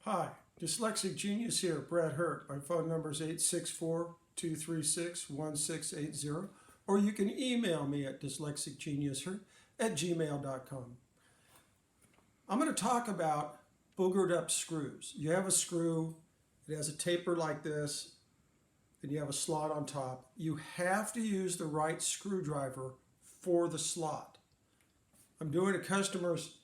Hi, Dyslexic Genius here, Brad Hurt. My phone number is 864-236-1680, or you can email me at dyslexicgeniushurt@gmail.com. I'm going to talk about boogered up screws. You have a screw, it has a taper like this, and you have a slot on top. You have to use the right screwdriver for the slot. I'm doing a customer's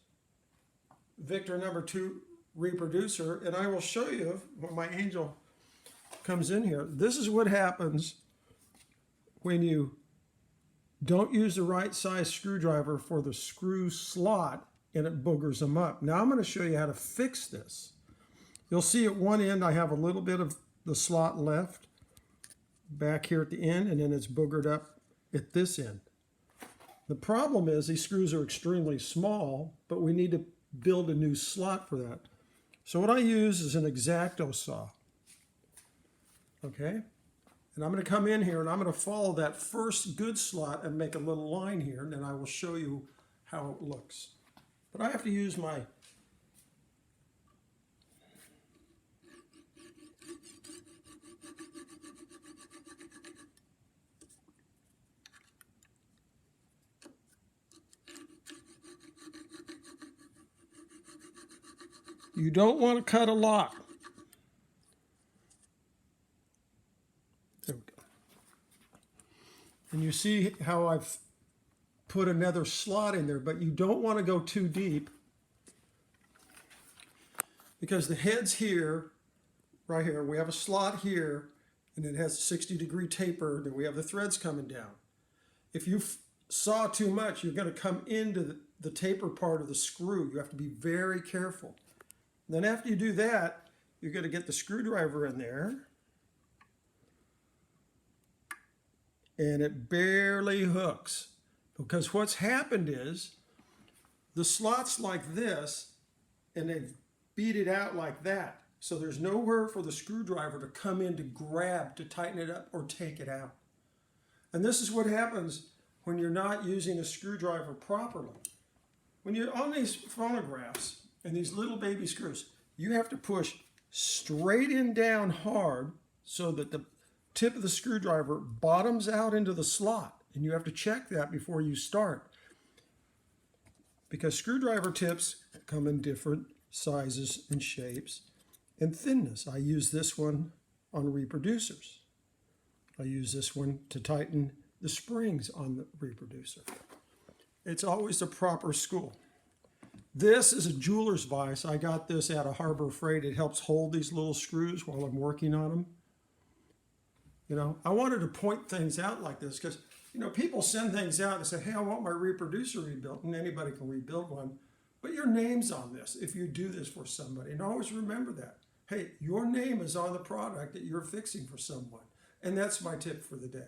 Victor number 2 reproducer, and I will show you when my angel comes in here. This is what happens when you don't use the right size screwdriver for the screw slot and it boogers them up. Now I'm going to show you how to fix this. You'll see at one end I have a little bit of the slot left back here at the end, and then it's boogered up at this end. The problem is these screws are extremely small, but we need to build a new slot for that. So what I use is an X-Acto saw, okay? And I'm going to come in here and I'm going to follow that first good slot and make a little line here, and then I will show you how it looks. But I have to use my You don't want to cut a lot. There we go. And you see how I've put another slot in there, but you don't want to go too deep because the head's here, right here. We have a slot here, and it has a 60-degree taper, then we have the threads coming down. If you saw too much, you're going to come into the taper part of the screw. You have to be very careful. Then after you do that, you're going to get the screwdriver in there, and it barely hooks, because what's happened is the slot's like this and they've beat it out like that, so there's nowhere for the screwdriver to come in to grab to tighten it up or take it out. And this is what happens when you're not using a screwdriver properly. When you're on these phonographs and these little baby screws, you have to push straight in down hard so that the tip of the screwdriver bottoms out into the slot. And you have to check that before you start, because screwdriver tips come in different sizes and shapes and thinness. I use this one on reproducers. I use this one to tighten the springs on the reproducer. It's always the proper school. This is a jeweler's vise. I got this at a Harbor Freight. It helps hold these little screws while I'm working on them. You know, I wanted to point things out like this because, you know, people send things out and say, hey, I want my reproducer rebuilt, and anybody can rebuild one. But your name's on this if you do this for somebody. And always remember that. Hey, your name is on the product that you're fixing for someone. And that's my tip for the day.